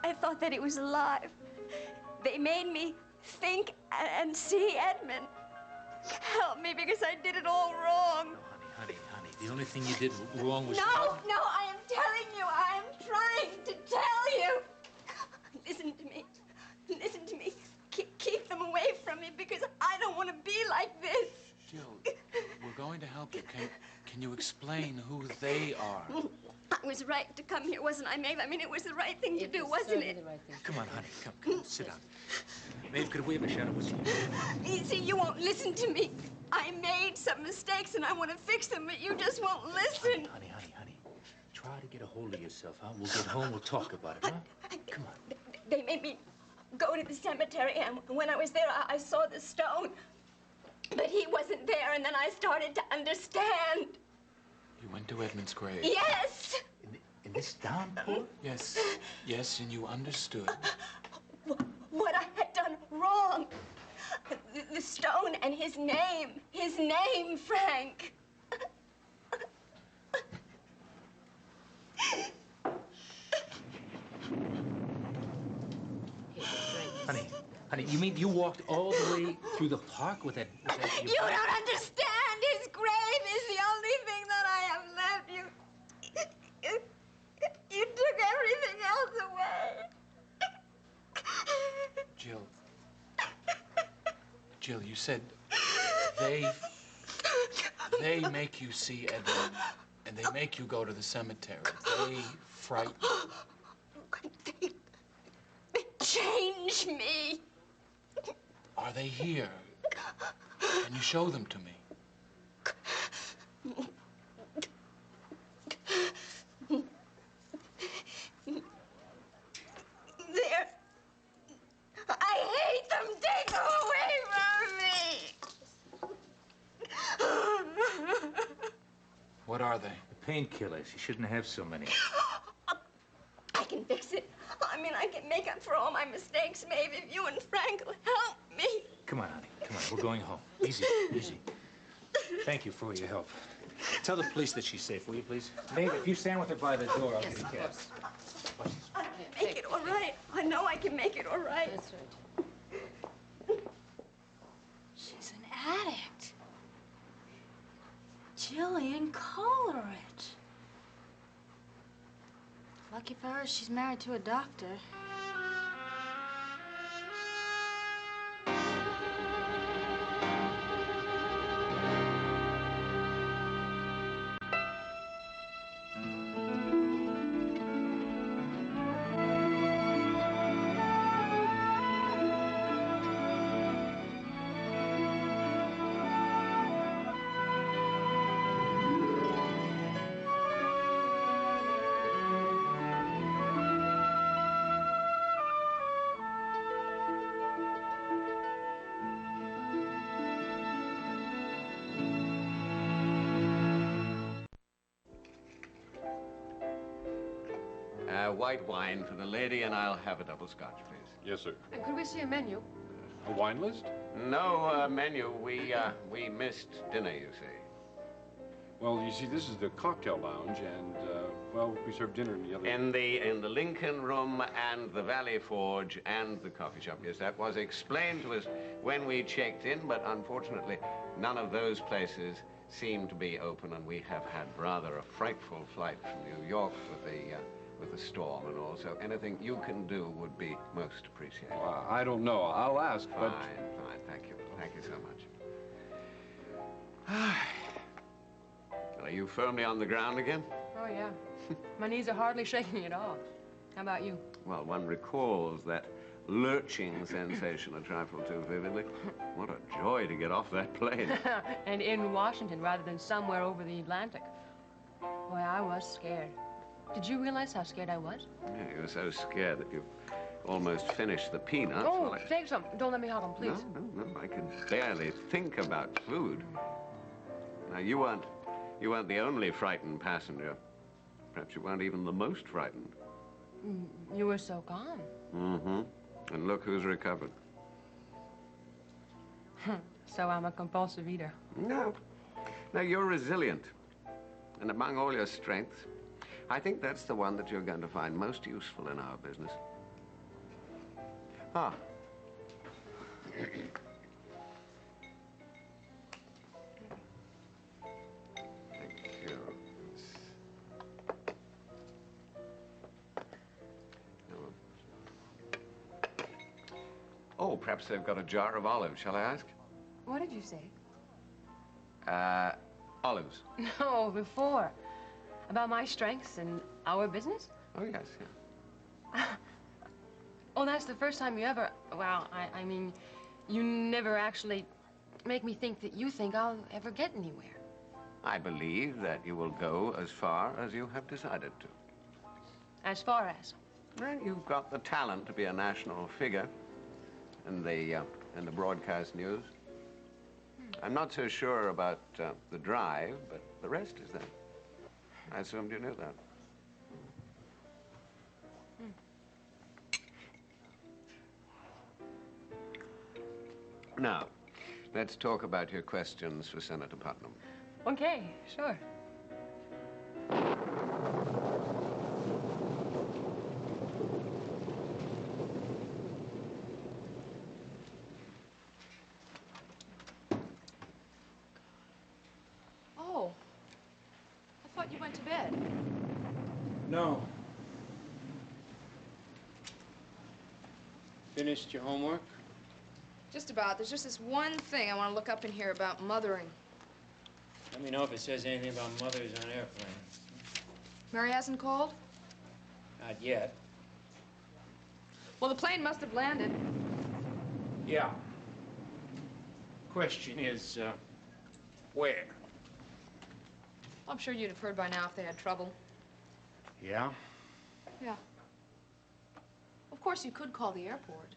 I thought that he was alive. They made me think and see Edmund. Help me, because I did it all wrong. No, honey. The only thing you did wrong was... No, I am telling you. I am trying to tell you. Listen to me. Listen to me. Keep them away from me, because I don't want to be like this. Jill, we're going to help you. Can you explain who they are? I was right to come here, wasn't I, Maeve? I mean, it was the right thing to do, wasn't it? The right thing. Come on, honey. Come. Sit down. Maeve, could we have a shadow with you? You see, you won't listen to me. I made some mistakes, and I want to fix them, but you just won't listen. Honey. Try to get a hold of yourself, huh? We'll get home, we'll talk about it, huh? Come on. They made me go to the cemetery, and when I was there, I saw the stone. But he wasn't there, and then I started to understand. You went to Edmund's grave? Yes! In this downpour? Yes, and you understood. What I had done wrong. The stone and his name, Frank. Honey, you mean you walked all the way through the park with that... You don't understand. His grave is the only thing that I have left. You took everything else away. Jill, you said they make you see Edmund, and they make you go to the cemetery. They frighten you. They change me. Are they here? Can you show them to me? There. I hate them. Take them away from me. What are they? The painkillers. You shouldn't have so many. I can fix it. I mean, I can make up for all my mistakes, maybe, if you and Frank will help me. Come on, honey. Come on. We're going home. Easy. Thank you for your help. Tell the police that she's safe, will you, please? Maeve, if you stand with her by the door, I'll get a cab. I can make it all right. I know I can make it all right. That's right. She's an addict. Jillian Coleridge. Lucky for her, she's married to a doctor. White wine for the lady, and I'll have a double scotch, please. Yes, sir. And could we see a menu? A wine list? No menu. We missed dinner, you see. Well, you see, this is the cocktail lounge, and well, we serve dinner in the other. In the Lincoln Room and the Valley Forge and the coffee shop. Yes, that was explained to us when we checked in, but unfortunately, none of those places seem to be open, and we have had rather a frightful flight from New York with the storm and all. So anything you can do would be most appreciated. Well, I don't know. I'll ask, but... Fine. Thank you. Thank you so much. Are you firmly on the ground again? Oh, yeah. My knees are hardly shaking at all. How about you? Well, one recalls that lurching sensation a trifle too vividly. What a joy to get off that plane. And in Washington rather than somewhere over the Atlantic. Boy, I was scared. Did you realize how scared I was? Yeah, you were so scared that you almost finished the peanuts. Oh, well, take some. Don't let me hug them, please. No, I can barely think about food. Now, you weren't the only frightened passenger. Perhaps you weren't even the most frightened. You were so calm. Mm-hmm. And look who's recovered. So I'm a compulsive eater. No. Now, you're resilient. And among all your strengths, I think that's the one that you're going to find most useful in our business. Ah. Thank you. Oh, perhaps they've got a jar of olives. Shall I ask? What did you say? Olives. No, before. About my strengths and our business? Oh, yes, yeah. Oh, that's the first time you ever... Well, I mean, you never actually make me think that you think I'll ever get anywhere. I believe that you will go as far as you have decided to. As far as? Well, you've got the talent to be a national figure in the broadcast news. I'm not so sure about the drive, but the rest is there. I assumed you knew that. Now, let's talk about your questions for Senator Putnam. Okay, sure. Oh, I thought you went to bed. No. Finished your homework? Just about. There's just this one thing I want to look up in here about mothering. Let me know if it says anything about mothers on airplanes. Mary hasn't called? Not yet. Well, the plane must have landed. Yeah. Question is, where? I'm sure you'd have heard by now if they had trouble. Yeah? Yeah. Of course, you could call the airport.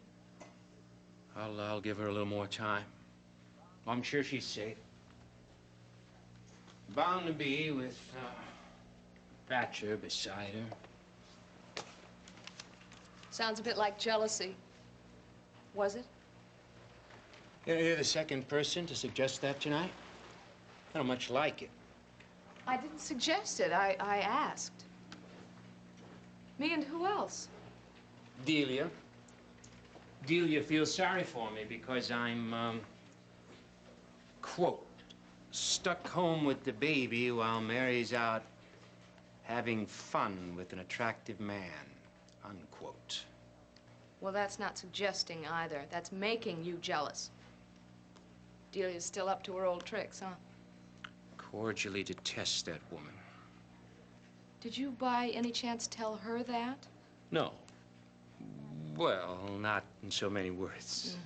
I'll give her a little more time. I'm sure she's safe. Bound to be with Thatcher beside her. Sounds a bit like jealousy. Was it? You're the second person to suggest that tonight. I don't much like it. I didn't suggest it. I asked. Me and who else? Delia. Delia feels sorry for me because I'm, quote, stuck home with the baby while Mary's out having fun with an attractive man, unquote. Well, that's not suggesting either. That's making you jealous. Delia's still up to her old tricks, huh? Cordially detest that woman. Did you by any chance tell her that? No. Well, not in so many words. Mm-hmm.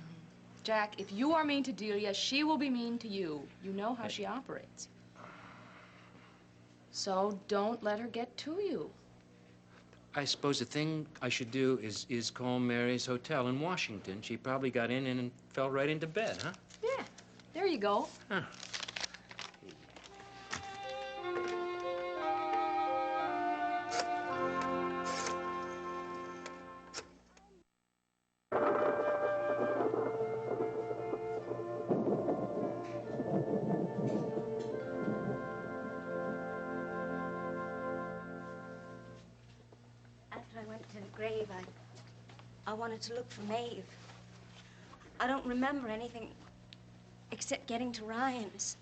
Jack, if you are mean to Delia, she will be mean to you. You know how she operates. So don't let her get to you. I suppose the thing I should do is call Mary's hotel in Washington. She probably got in and fell right into bed, huh? Yeah, there you go. Huh. After I went to the grave, I wanted to look for Maeve. I don't remember anything except getting to Ryan's.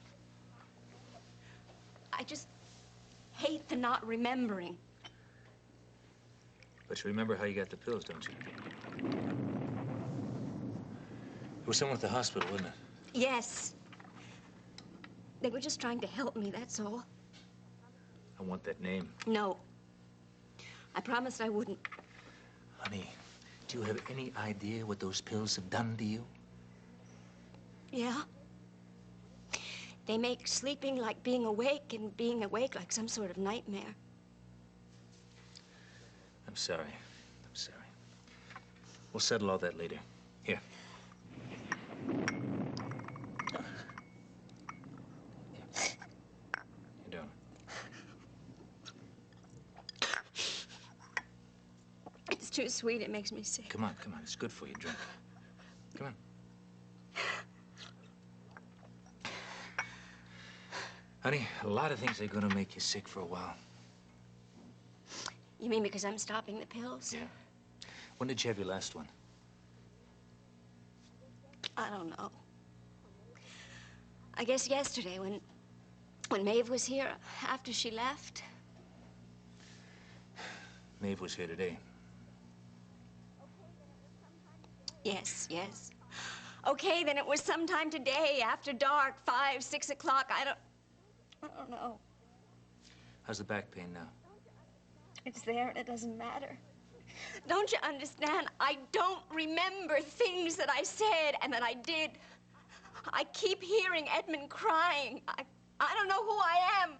I just hate the not remembering. But you remember how you got the pills, don't you? It was someone at the hospital, wasn't it? Yes. They were just trying to help me, that's all. I want that name. No. I promised I wouldn't. Honey, do you have any idea what those pills have done to you? Yeah? They make sleeping like being awake and being awake like some sort of nightmare. I'm sorry. I'm sorry. We'll settle all that later. Here. You doing? It's too sweet, it makes me sick. Come on, come on. It's good for you. Drink. Come on. Honey, a lot of things are gonna make you sick for a while. You mean because I'm stopping the pills? Yeah. When did you have your last one? I don't know. I guess yesterday when Maeve was here, after she left. Maeve was here today. Yes, yes. Okay, then it was sometime today, after dark, 5, 6 o'clock. I don't know. How's the back pain now? It's there and it doesn't matter. Don't you understand? I don't remember things that I said and that I did. I keep hearing Edmund crying. I don't know who I am.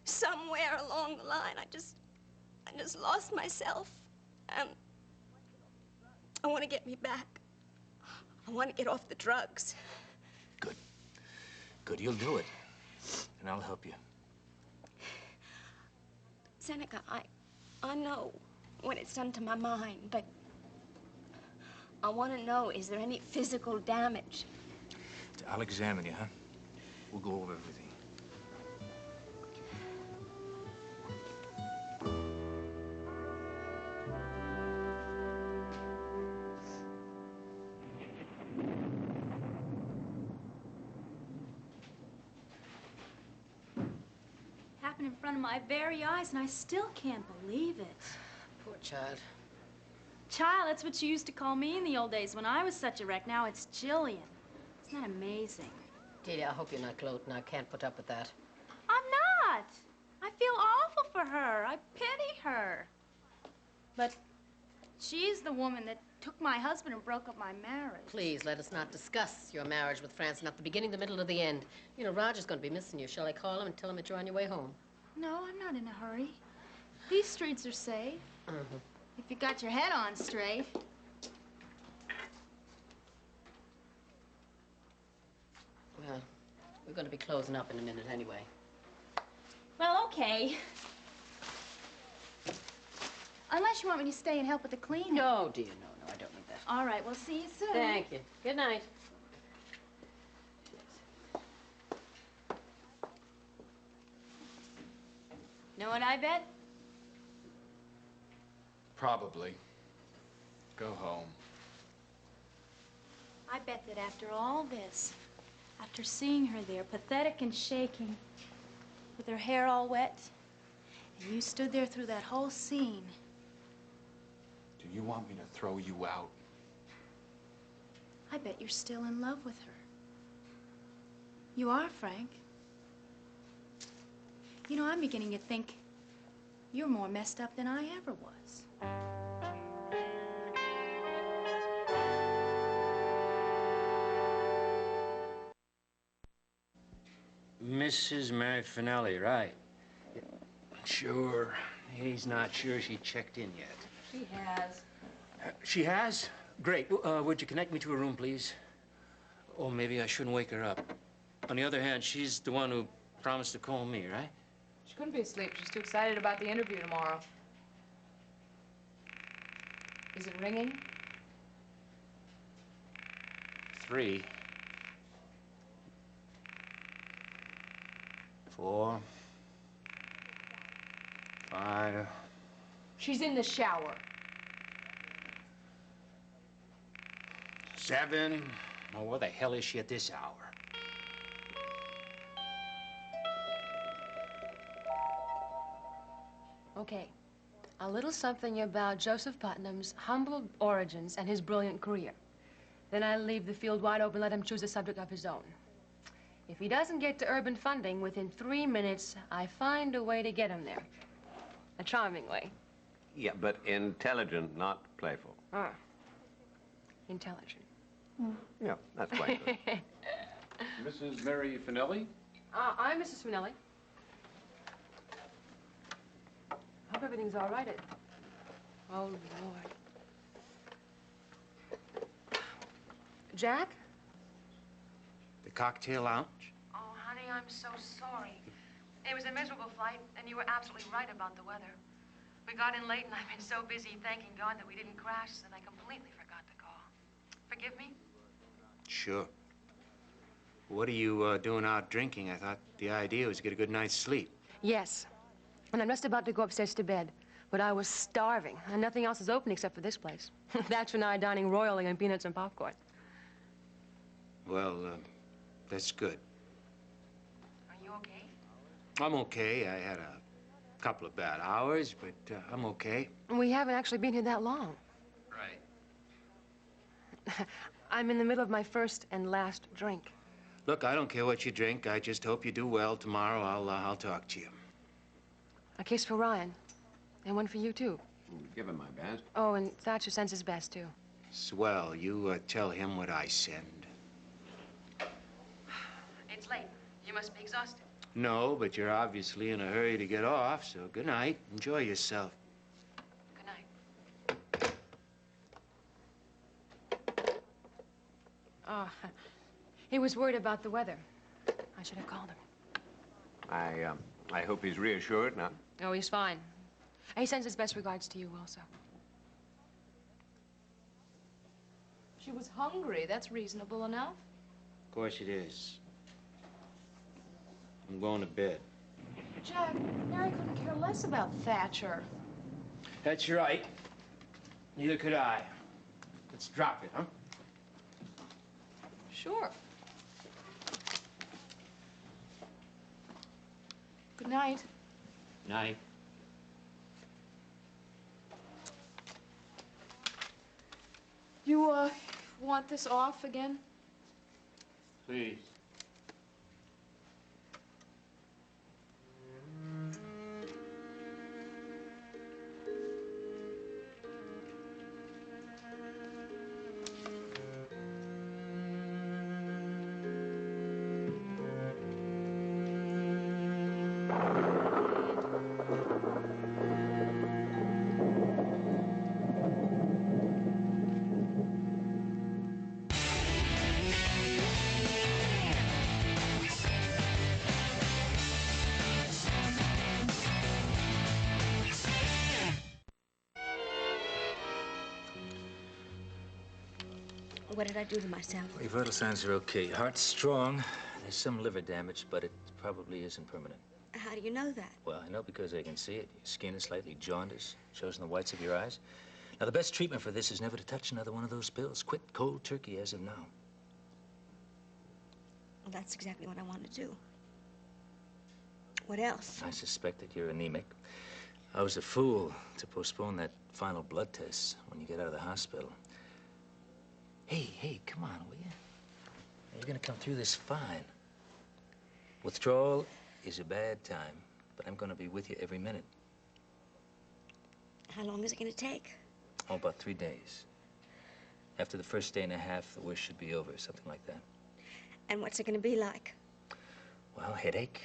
Somewhere along the line, I just lost myself. And I want to get me back. I want to get off the drugs. Good. Good, you'll do it. And I'll help you. Seneca, I know what it's done to my mind, but I want to know, is there any physical damage? I'll examine you, huh? We'll go over everything. Happened in front of my very eyes, and I still can't believe it. Poor child. Child, that's what you used to call me in the old days when I was such a wreck. Now it's Jillian. Isn't that amazing? Delia, I hope you're not gloating. I can't put up with that. I'm not. I feel awful for her. I pity her. But she's the woman that took my husband and broke up my marriage. Please, let us not discuss your marriage with Francis, not the beginning, the middle, or the end. You know, Roger's going to be missing you. Shall I call him and tell him that you're on your way home? No, I'm not in a hurry. These streets are safe. Mm-hmm. If you got your head on straight. Well, we're going to be closing up in a minute anyway. Well, okay. Unless you want me to stay and help with the cleaning. No, dear, no, I don't need that. All right, we'll see you soon. Thank you. Good night. Know what I bet? Probably. Go home. I bet that after all this, after seeing her there, pathetic and shaking, with her hair all wet, and you stood there through that whole scene. Do you want me to throw you out? I bet you're still in love with her. You are, Frank. You know, I'm beginning to think you're more messed up than I ever was. Mrs. Mary Finelli, right? Sure. He's not sure she checked in yet. She has. She has? Great. Would you connect me to her room, please? Oh, maybe I shouldn't wake her up. On the other hand, she's the one who promised to call me, right? She couldn't be asleep. She's too excited about the interview tomorrow. Is it ringing? 3, 4, 5. She's in the shower. 7. Oh, where the hell is she at this hour? Okay. A little something about Joseph Putnam's humble origins and his brilliant career. Then I leave the field wide open, let him choose a subject of his own. If he doesn't get to urban funding within 3 minutes, I find a way to get him there. A charming way. Yeah, but intelligent, not playful. Ah. Intelligent. Yeah, that's quite good. Mrs. Mary Finelli? I'm Mrs. Finelli. Hope everything's all right. Oh, Lord. Jack? The cocktail lounge? Oh, honey, I'm so sorry. It was a miserable flight, and you were absolutely right about the weather. We got in late, and I've been so busy thanking God that we didn't crash that I completely forgot to call. Forgive me? Sure. What are you doing out drinking? I thought the idea was to get a good night's sleep. Yes. And I'm just about to go upstairs to bed. But I was starving, and nothing else is open except for this place. That's when I dining royally on peanuts and popcorn. Well, that's good. Are you okay? I'm okay. I had a couple of bad hours, but I'm okay. We haven't actually been here that long. Right. I'm in the middle of my first and last drink. Look, I don't care what you drink. I just hope you do well. Tomorrow I'll talk to you. A kiss for Ryan. And one for you, too. Give him my best. Oh, and Thatcher sends his best, too. Swell. You tell him what I send. It's late. You must be exhausted. No, but you're obviously in a hurry to get off, so good night. Enjoy yourself. Good night. Oh, he was worried about the weather. I should have called him. I hope he's reassured now. Oh, he's fine. He sends his best regards to you also. She was hungry. That's reasonable enough. Of course it is. I'm going to bed. Jack, Mary couldn't care less about Thatcher. That's right. Neither could I. Let's drop it, huh? Sure. Good night. Night. You, want this off again? Please. What did I do to myself? Well, your vital signs are okay. Your heart's strong. There's some liver damage, but it probably isn't permanent. How do you know that? Well, I know because I can see it. Your skin is slightly jaundiced, shows in the whites of your eyes. Now, the best treatment for this is never to touch another one of those pills. Quit cold turkey as of now. Well, that's exactly what I want to do. What else? I suspect that you're anemic. I was a fool to postpone that final blood test when you get out of the hospital. Hey, come on, will you? You're gonna come through this fine. Withdrawal is a bad time, but I'm gonna be with you every minute. How long is it going to take? Oh, about 3 days. After the first day and a half, the worst should be over, something like that. And what's it going to be like? Well, headache,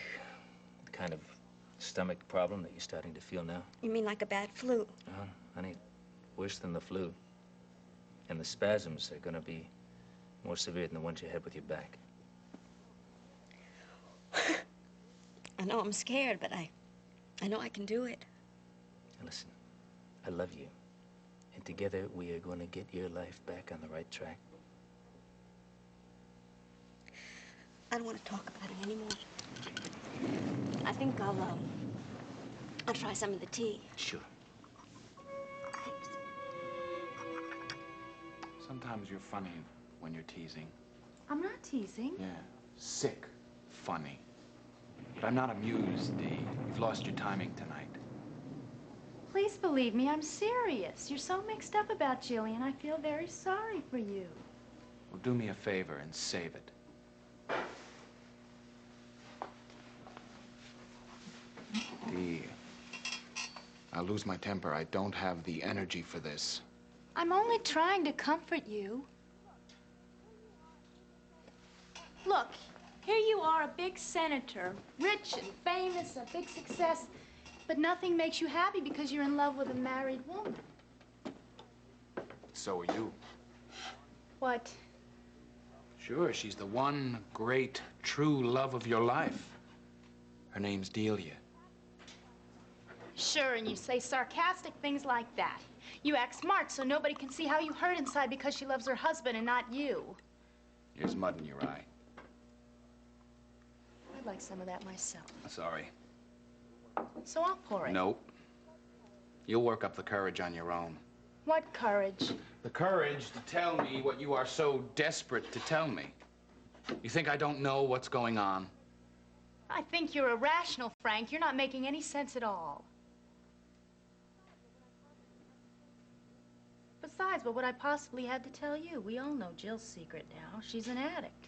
the kind of stomach problem that you're starting to feel now. You mean like a bad flu? Oh, honey, worse than the flu. And the spasms are gonna be more severe than the ones you had with your back. I know I'm scared, but I know I can do it. Now listen, I love you. And together we are gonna get your life back on the right track. I don't want to talk about it anymore. I think I'll try some of the tea. Sure. Thanks. Sometimes you're funny when you're teasing. I'm not teasing. Yeah, sick funny. But I'm not amused, Dee. You've lost your timing tonight. Please believe me, I'm serious. You're so mixed up about Jillian. I feel very sorry for you. Well, do me a favor and save it. Dee, I'll lose my temper. I don't have the energy for this. I'm only trying to comfort you. Look, here you are, a big senator, rich and famous, a big success, but nothing makes you happy because you're in love with a married woman. So are you. What? Sure, she's the one great, true love of your life. Her name's Delia. Sure, and you say sarcastic things like that. You act smart so nobody can see how you hurt inside because she loves her husband and not you. Here's mud in your eye. I'd like some of that myself. Sorry. So I'll pour it. Nope. You'll work up the courage on your own. What courage? The courage to tell me what you are so desperate to tell me. You think I don't know what's going on? I think you're irrational, Frank. You're not making any sense at all. Besides, what would I possibly have to tell you? We all know Jill's secret now. She's an addict.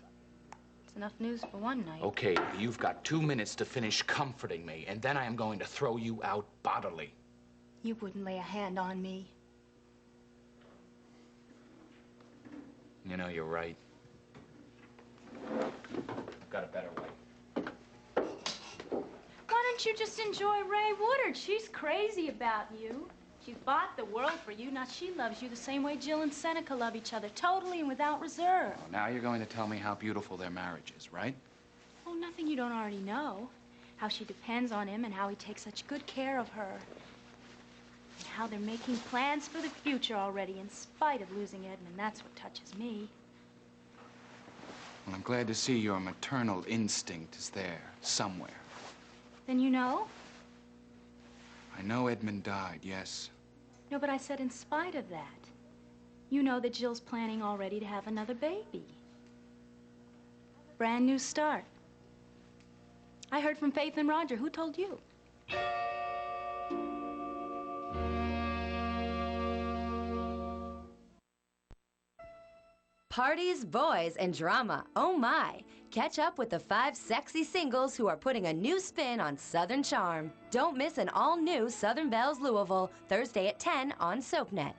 It's enough news for one night. Okay, you've got 2 minutes to finish comforting me, and then I am going to throw you out bodily. You wouldn't lay a hand on me. You know, you're right. I've got a better way. Why don't you just enjoy Ray Woodard? She's crazy about you. She's bought the world for you. Now she loves you the same way Jill and Seneca love each other, totally and without reserve. Oh, now you're going to tell me how beautiful their marriage is, right? Oh, nothing you don't already know. How she depends on him and how he takes such good care of her. And how they're making plans for the future already in spite of losing Edmund. That's what touches me. Well, I'm glad to see your maternal instinct is there, somewhere. Then you know? I know Edmund died, yes. No, but I said in spite of that. You know that Jill's planning already to have another baby. Brand new start. I heard from Faith and Roger. Who told you? Parties, boys, and drama. Oh my! Catch up with the 5 sexy singles who are putting a new spin on Southern charm. Don't miss an all-new Southern Bells Louisville, Thursday at 10 on SoapNet.